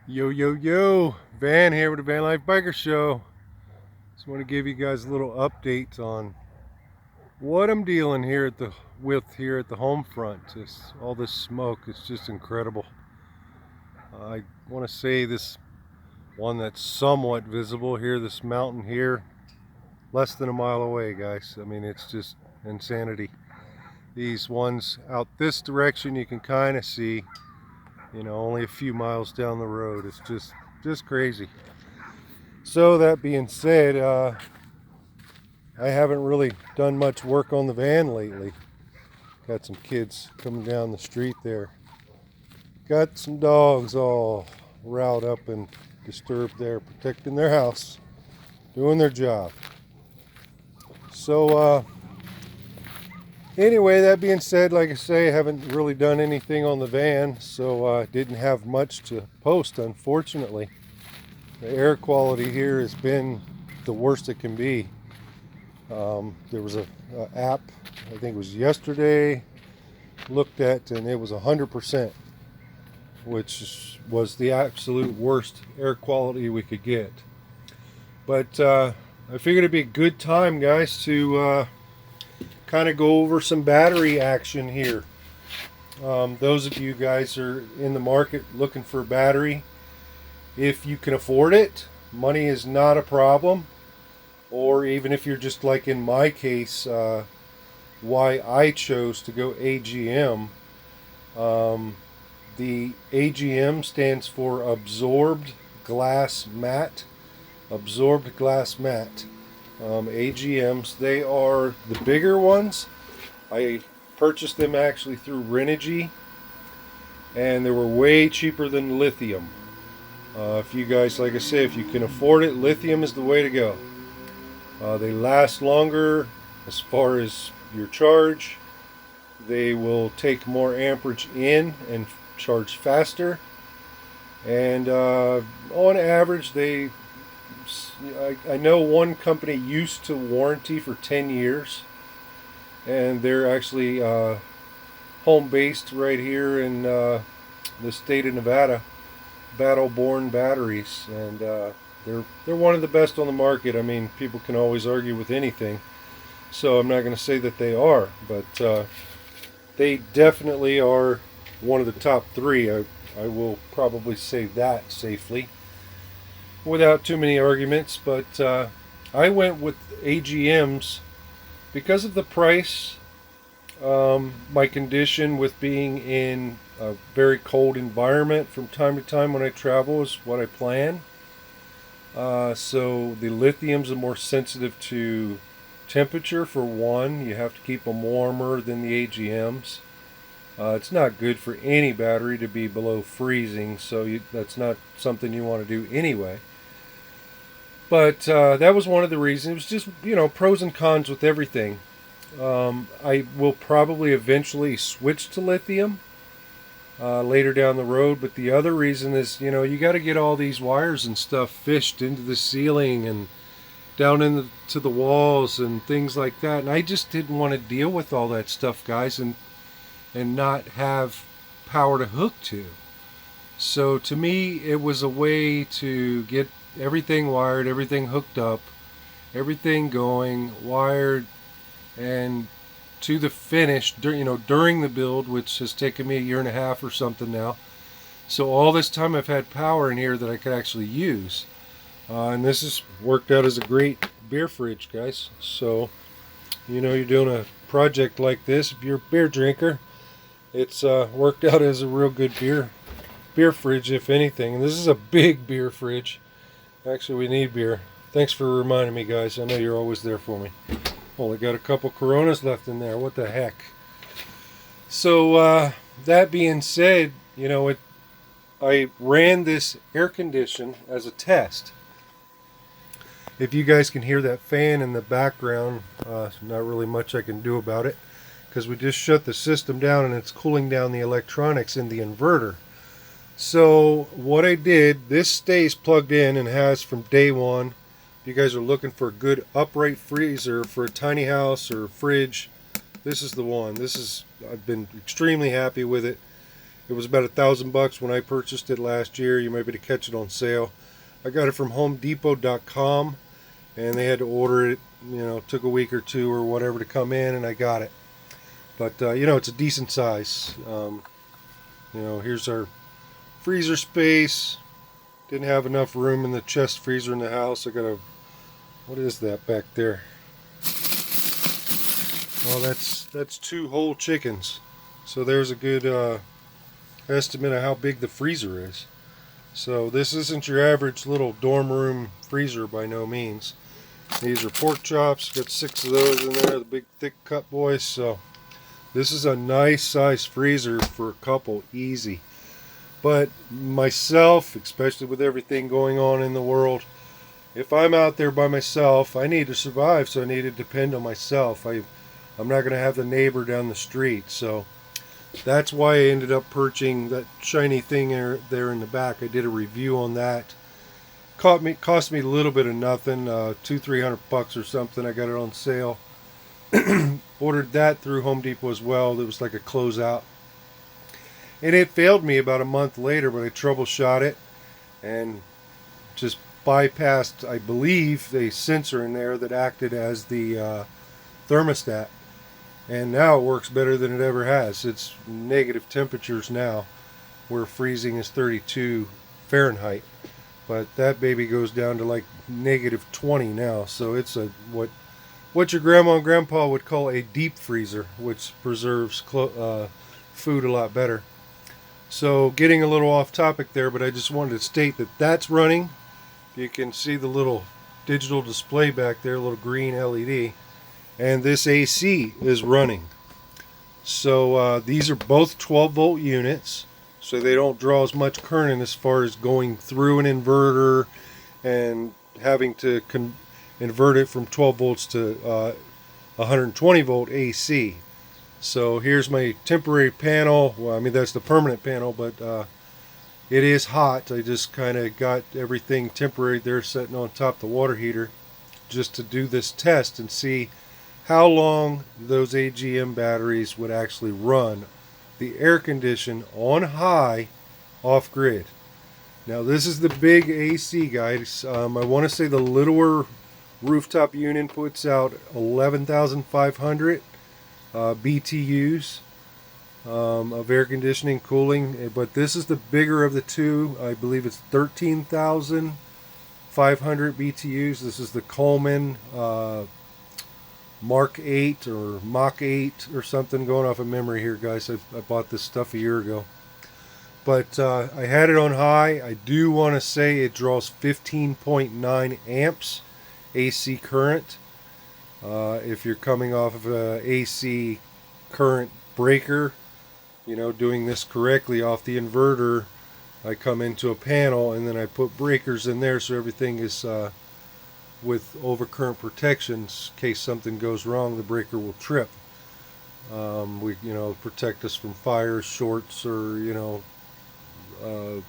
Yo, yo, yo, Van here with the Van Life Biker Show. Just want to give you guys a little update on what I'm dealing here at the home front. Just all this smoke, it's just incredible. I want to say this one that's somewhat visible here, this mountain here, less than a mile away, guys. I mean, it's just insanity. These ones out this direction you can kind of see, only a few miles down the road. It's just crazy. So that being said, I haven't really done much work on the van lately. Got some kids coming down the street there. Got some dogs all riled up and disturbed there, protecting their house, doing their job. So anyway, that being said, like I say, I haven't really done anything on the van, so didn't have much to post, unfortunately. The air quality here has been the worst it can be. There was a app, I think it was yesterday, looked at, and it was 100%, which was the absolute worst air quality we could get. But I figured it'd be a good time, guys, to kind of go over some battery action here. Those of you guys are in the market looking for a battery, if you can afford it, money is not a problem. Or even if you're just like in my case, why I chose to go AGM. The AGM stands for Absorbed Glass Mat. Absorbed Glass Mat. AGMs, they are the bigger ones. I purchased them actually through Renogy, and they were way cheaper than Lithium. If you guys, like I say, if you can afford it, Lithium is the way to go. They last longer as far as your charge. They will take more amperage in and charge faster. And on average, I know one company used to warranty for 10 years. And they're actually home based right here in the state of Nevada. Battleborn batteries, and they're one of the best on the market. I mean, people can always argue with anything, so I'm not going to say that they are, but they definitely are one of the top three. I will probably say that safely without too many arguments. But I went with AGMs because of the price. My condition with being in a very cold environment from time to time when I travel is what I plan. So the lithiums are more sensitive to temperature, for one. You have to keep them warmer than the AGMs. It's not good for any battery to be below freezing, so that's not something you want to do anyway. But that was one of the reasons. It was just, pros and cons with everything. I will probably eventually switch to lithium later down the road, but the other reason is, you got to get all these wires and stuff fished into the ceiling and down into the walls and things like that, and I just didn't want to deal with all that stuff, guys, and not have power to hook to. So to me, it was a way to get everything wired, everything hooked up, everything going, wired, and to the finish, during the build, which has taken me a year and a half or something now. So all this time I've had power in here that I could actually use. And this has worked out as a great beer fridge, guys. So, you're doing a project like this, if you're a beer drinker, it's worked out as a real good beer fridge, if anything. And this is a big beer fridge. Actually, we need beer. Thanks for reminding me, guys. I know you're always there for me. Only got a couple Coronas left in there. What the heck? So that being said, I ran this air condition as a test. If you guys can hear that fan in the background, not really much I can do about it, because we just shut the system down and it's cooling down the electronics in the inverter. So what I did, this stays plugged in and has from day one. If you guys are looking for a good upright freezer for a tiny house or fridge, this is the one. I've been extremely happy with it. It was about $1,000 when I purchased it last year. You might be able to catch it on sale. I got it from HomeDepot.com, and they had to order it. You know, it took a week or two or whatever to come in, and I got it. But you know, it's a decent size. You know, here's our freezer space. Didn't have enough room in the chest freezer in the house. I got a, what is that back there? Oh, that's 2 whole chickens. So there's a good estimate of how big the freezer is. So this isn't your average little dorm room freezer by no means. These are pork chops. Got 6 of those in there, the big thick cut boys. So this is a nice size freezer for a couple, easy. But myself, especially with everything going on in the world, if I'm out there by myself, I need to survive, so I need to depend on myself. I'm not going to have the neighbor down the street. So that's why I ended up purchasing that shiny thing there in the back. I did a review on that. Cost me a little bit of nothing, $200-300 or something. I got it on sale. Ordered that through Home Depot as well. It was like a closeout. And it failed me about a month later, but I troubleshot it and just bypassed, I believe, a sensor in there that acted as the thermostat. And now it works better than it ever has. It's negative temperatures now, where freezing is 32 Fahrenheit. But that baby goes down to like negative 20 now. So it's a what your grandma and grandpa would call a deep freezer, which preserves food a lot better. So getting a little off topic there, but I just wanted to state that that's running. You can see the little digital display back there, a little green LED. And this AC is running. So these are both 12 volt units, so they don't draw as much current as far as going through an inverter and having to invert it from 12 volts to 120 volt AC. So here's my temporary panel. Well, I mean, that's the permanent panel, but it is hot. I just kind of got everything temporary there sitting on top of the water heater just to do this test and see how long those AGM batteries would actually run the air condition on high off grid. Now this is the big AC, guys. I want to say the littler rooftop unit puts out 11,500 BTUs of air conditioning cooling, but this is the bigger of the two. I believe it's 13,500 BTUs. This is the Coleman Mark 8 or Mach 8 or something, going off of memory here, guys. I bought this stuff a year ago. But I had it on high. I do want to say it draws 15.9 amps AC current. If you're coming off of a AC current breaker, you know, doing this correctly off the inverter, I come into a panel and then I put breakers in there so everything is with overcurrent protections. In case something goes wrong, the breaker will trip. We, you know, protect us from fires, shorts, or, you know, a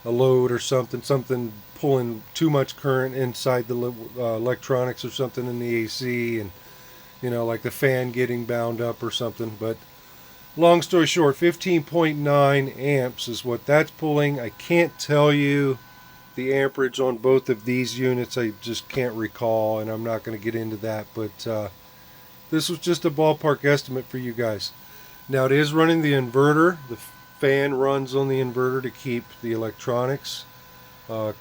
load or something pulling too much current inside the electronics or something in the AC, and, you know, like the fan getting bound up or something. But long story short, 15.9 amps is what that's pulling. I can't tell you the amperage on both of these units. I just can't recall, and I'm not going to get into that, but this was just a ballpark estimate for you guys. Now it is running the inverter. The fan runs on the inverter to keep the electronics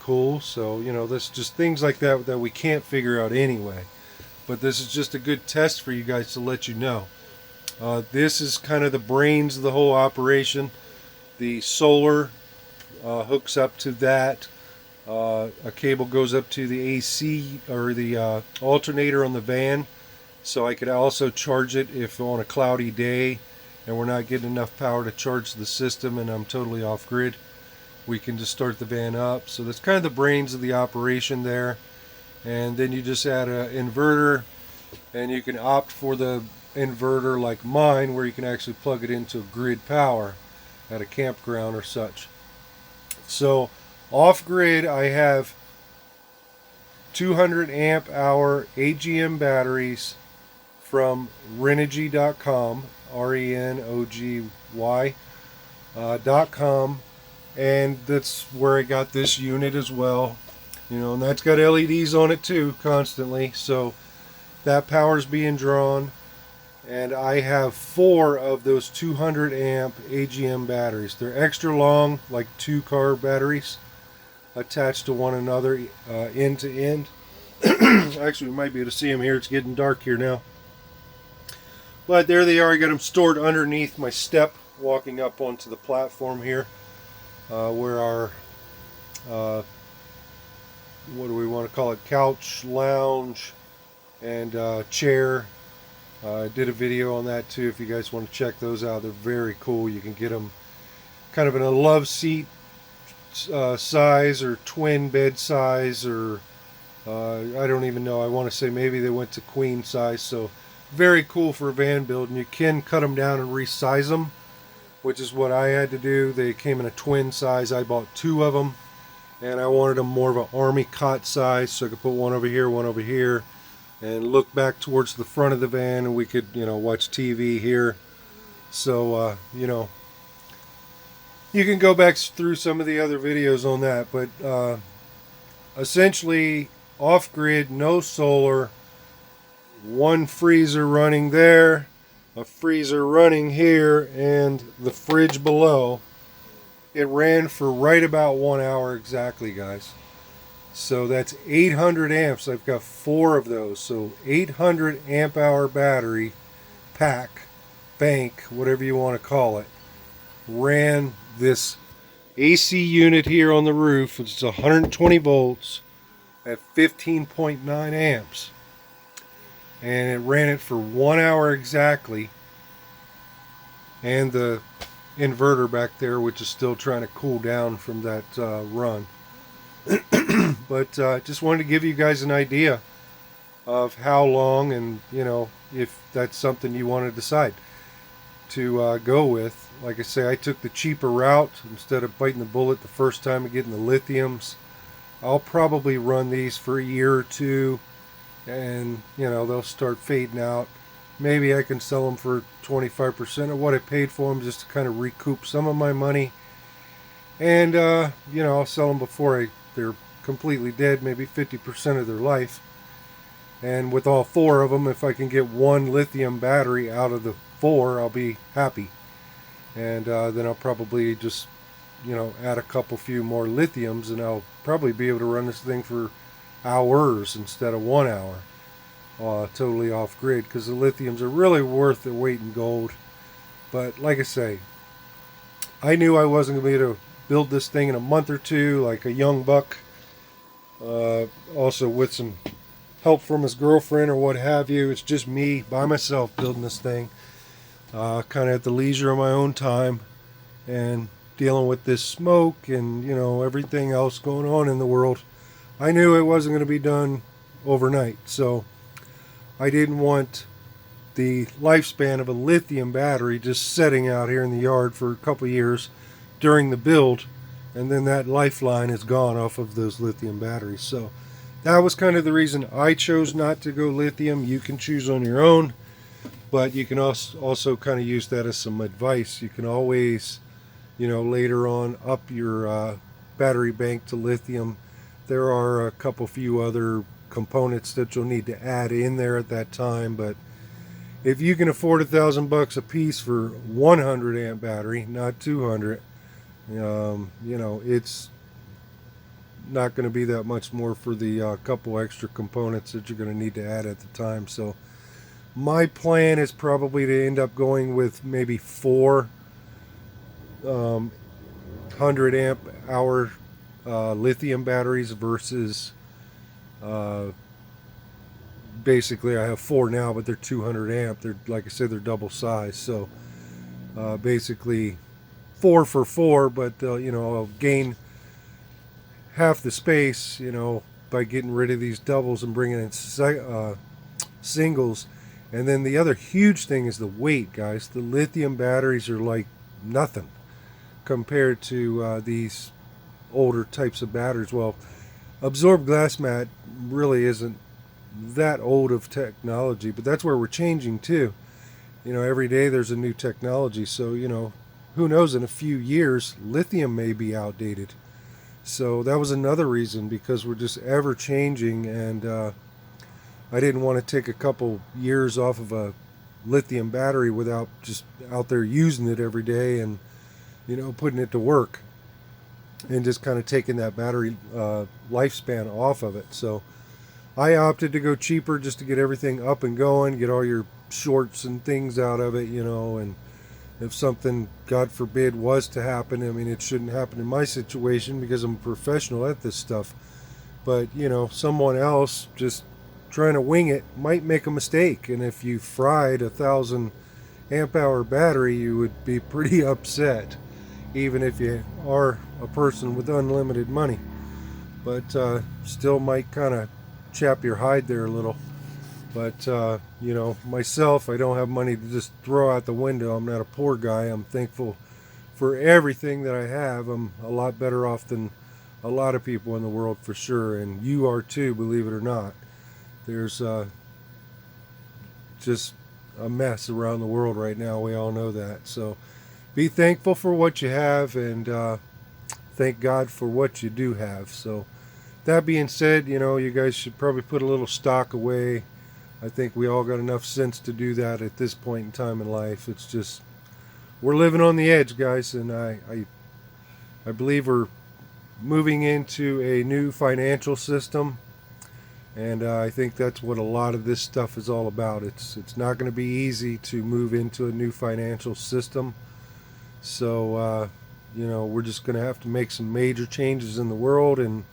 cool. So, you know, that's just things like that that we can't figure out anyway. But this is just a good test for you guys to let you know. This is kind of the brains of the whole operation. The solar hooks up to that. A cable goes up to the AC or the alternator on the van, so I could also charge it if on a cloudy day and we're not getting enough power to charge the system and I'm totally off grid. We can just start the van up. So that's kind of the brains of the operation there. And then you just add an inverter, and you can opt for the inverter like mine, where you can actually plug it into grid power at a campground or such. So off grid, I have 200 amp hour AGM batteries from Renogy.com, Renogy. .com, and that's where I got this unit as well. And that's got LEDs on it too constantly, so that power's being drawn. And I have 4 of those 200 amp AGM batteries. They're extra long, like 2-car batteries attached to one another, end to end. Actually, we might be able to see them here. It's getting dark here now. But there they are. I got them stored underneath my step walking up onto the platform here, where our what do we want to call it, couch, lounge, and chair. I did a video on that too if you guys want to check those out. They're very cool. You can get them kind of in a love seat size, or twin bed size, or I don't even know. I want to say maybe they went to queen size. So very cool for a van build. And you can cut them down and resize them, which is what I had to do. They came in a twin size. I bought 2 of them, and I wanted them more of an army cot size, so I could put one over here, and look back towards the front of the van, and we could, watch TV here. So, you can go back through some of the other videos on that, but essentially off-grid, no solar, 1 freezer running there, a freezer running here, and the fridge below. It ran for right about 1 hour exactly, guys. So that's 800 amps. I've got 4 of those. So 800 amp hour battery pack, bank, whatever you want to call it, ran this AC unit here on the roof. It's 120 volts at 15.9 amps. And it ran it for 1 hour exactly. And the inverter back there, which is still trying to cool down from that run. But just wanted to give you guys an idea of how long, and if that's something you want to decide to go with. Like I say, I took the cheaper route instead of biting the bullet the first time and getting the lithiums. I'll probably run these for a year or 2, and they'll start fading out. Maybe I can sell them for 25% of what I paid for them, just to kind of recoup some of my money. And I'll sell them before they're completely dead, maybe 50% of their life. And with all 4 of them, if I can get 1 lithium battery out of the 4, I'll be happy. And then I'll probably just add a few more lithiums, and I'll probably be able to run this thing for hours instead of 1 hour, totally off grid, because the lithiums are really worth their weight in gold. But like I say, I knew I wasn't going to be able to build this thing in a month or 2 like a young buck, also with some help from his girlfriend or what have you. It's just me by myself building this thing, kind of at the leisure of my own time, and dealing with this smoke and everything else going on in the world. I knew it wasn't going to be done overnight, so I didn't want the lifespan of a lithium battery just sitting out here in the yard for a couple years during the build, and then that lifeline is gone off of those lithium batteries. So that was kind of the reason I chose not to go lithium. You can choose on your own, but you can also kind of use that as some advice. You can always, later on up your battery bank to lithium. There are a few other components that you'll need to add in there at that time, but if you can afford $1,000 a piece for 100 amp battery, not 200, it's not going to be that much more for the couple extra components that you're going to need to add at the time. So my plan is probably to end up going with maybe 4 100 amp hour lithium batteries versus basically I have 4 now, but they're 200 amp. They're, like I said, they're double size. So basically 4 for 4, but I'll gain half the space, by getting rid of these doubles and bringing in singles. And then the other huge thing is the weight, guys. The lithium batteries are like nothing compared to these older types of batteries. Well, absorbed glass mat really isn't that old of technology, but that's where we're changing to. Every day there's a new technology. So who knows, in a few years, lithium may be outdated. So that was another reason, because we're just ever changing, and I didn't want to take a couple years off of a lithium battery without just out there using it every day and, putting it to work, and just kind of taking that battery lifespan off of it. So I opted to go cheaper just to get everything up and going, get all your shorts and things out of it, and if something, God forbid, was to happen, I mean, it shouldn't happen in my situation because I'm a professional at this stuff. But, someone else just trying to wing it might make a mistake. And if you fried 1,000 amp hour battery, you would be pretty upset, even if you are a person with unlimited money. But still might kind of chap your hide there a little. But, myself, I don't have money to just throw out the window. I'm not a poor guy. I'm thankful for everything that I have. I'm a lot better off than a lot of people in the world, for sure. And you are too, believe it or not. There's just a mess around the world right now. We all know that. So be thankful for what you have, and thank God for what you do have. So that being said, you guys should probably put a little stock away. I think we all got enough sense to do that at this point in time in life. It's just, we're living on the edge, guys, and I believe we're moving into a new financial system, and I think that's what a lot of this stuff is all about. It's not going to be easy to move into a new financial system, so we're just going to have to make some major changes in the world, and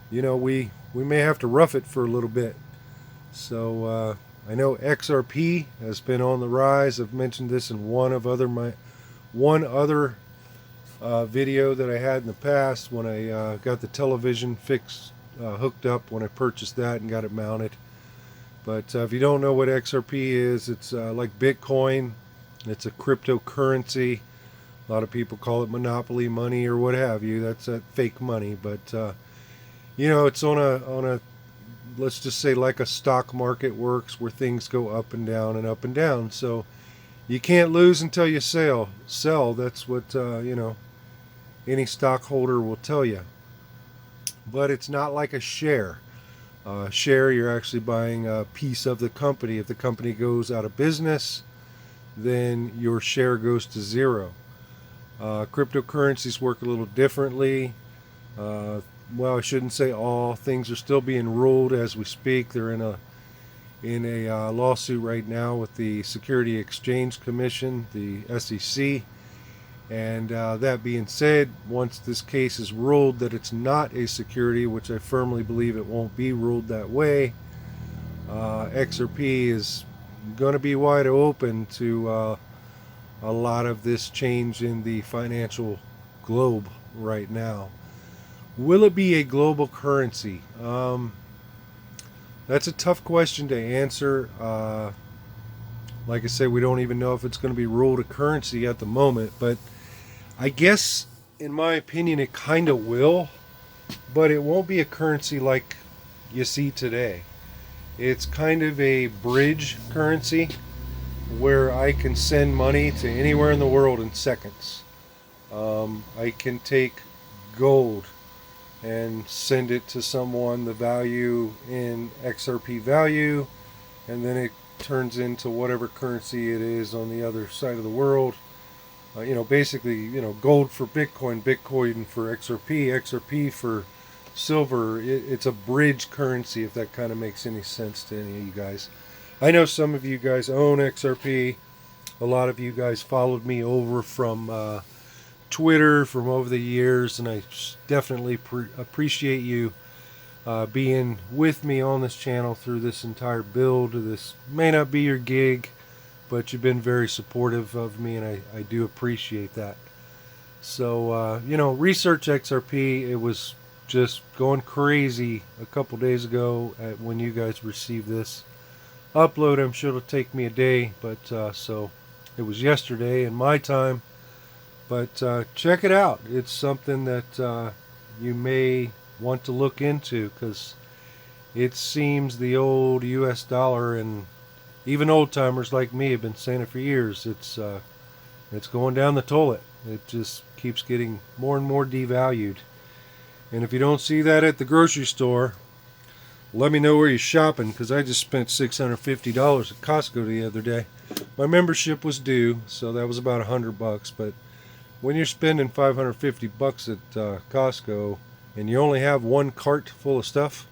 we may have to rough it for a little bit. So I know XRP has been on the rise. I've mentioned this in one other video that I had in the past, when I got the television hooked up, when I purchased that and got it mounted. But if you don't know what XRP is, it's like Bitcoin. It's a cryptocurrency. A lot of people call it monopoly money or what have you. That's fake money, but it's on a let's just say like a stock market works, where things go up and down and up and down. So you can't lose until you sell. That's what any stockholder will tell you. But it's not like a share. Share, you're actually buying a piece of the company. If the company goes out of business, then your share goes to zero. Cryptocurrencies work a little differently. Well, I shouldn't say all. Things are still being ruled as we speak. They're in a lawsuit right now with the Security Exchange Commission, the SEC. And that being said, once this case is ruled that it's not a security, which I firmly believe it won't be ruled that way, XRP is going to be wide open to a lot of this change in the financial globe right now. Will it be a global currency? That's a tough question to answer. Like I said, we don't even know if it's going to be ruled a currency at the moment, but I guess, in my opinion, it kind of will, but it won't be a currency like you see today. It's kind of a bridge currency where I can send money to anywhere in the world in seconds. I can take gold and send it to someone, the value in XRP value, and then it turns into whatever currency it is on the other side of the world. Basically, gold for Bitcoin, Bitcoin for XRP, XRP for silver. It's a bridge currency, if that kind of makes any sense to any of you guys. I know some of you guys own XRP. A lot of you guys followed me over from Twitter from over the years, and I definitely appreciate you being with me on this channel through this entire build. This may not be your gig, but you've been very supportive of me, and I do appreciate that. So, research XRP. It was just going crazy a couple days ago when you guys received this upload. I'm sure it'll take me a day, but so it was yesterday in my time. But check it out. It's something that you may want to look into, because it seems the old US dollar, and even old timers like me have been saying it for years, it's going down the toilet. It just keeps getting more and more devalued. And if you don't see that at the grocery store, let me know where you're shopping, because I just spent $650 at Costco the other day. My membership was due, so that was about $100. But when you're spending $550 at Costco and you only have one cart full of stuff,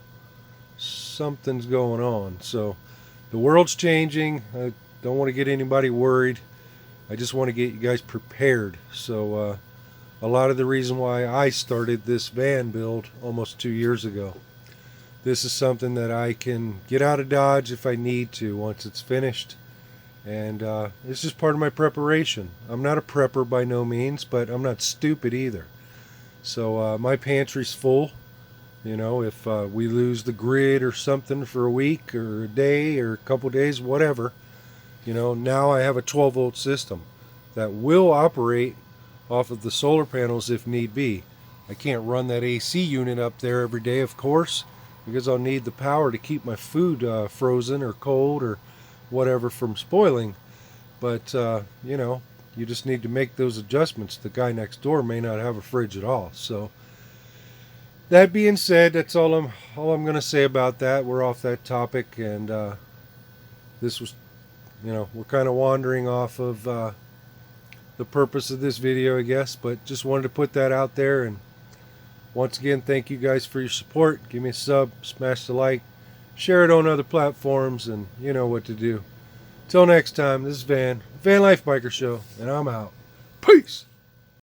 something's going on. So the world's changing. I don't want to get anybody worried. I just want to get you guys prepared. So a lot of the reason why I started this van build almost 2 years ago. This is something that I can get out of Dodge if I need to once it's finished. And it's just part of my preparation. I'm not a prepper by no means, but I'm not stupid either. So my pantry's full. You know, if we lose the grid or something for a week or a day or a couple days, whatever, you know, now I have a 12-volt system that will operate off of the solar panels if need be. I can't run that AC unit up there every day, of course, because I'll need the power to keep my food frozen or cold or whatever from spoiling. But, you know, you just need to make those adjustments. The guy next door may not have a fridge at all. So that being said, that's all I'm going to say about that. We're off that topic, and this was, you know, we're kind of wandering off of the purpose of this video, I guess, but just wanted to put that out there. And once again, thank you guys for your support. Give me a sub, smash the like, share it on other platforms, and you know what to do. Till next time, this is Van Life Biker Show, and I'm out. Peace!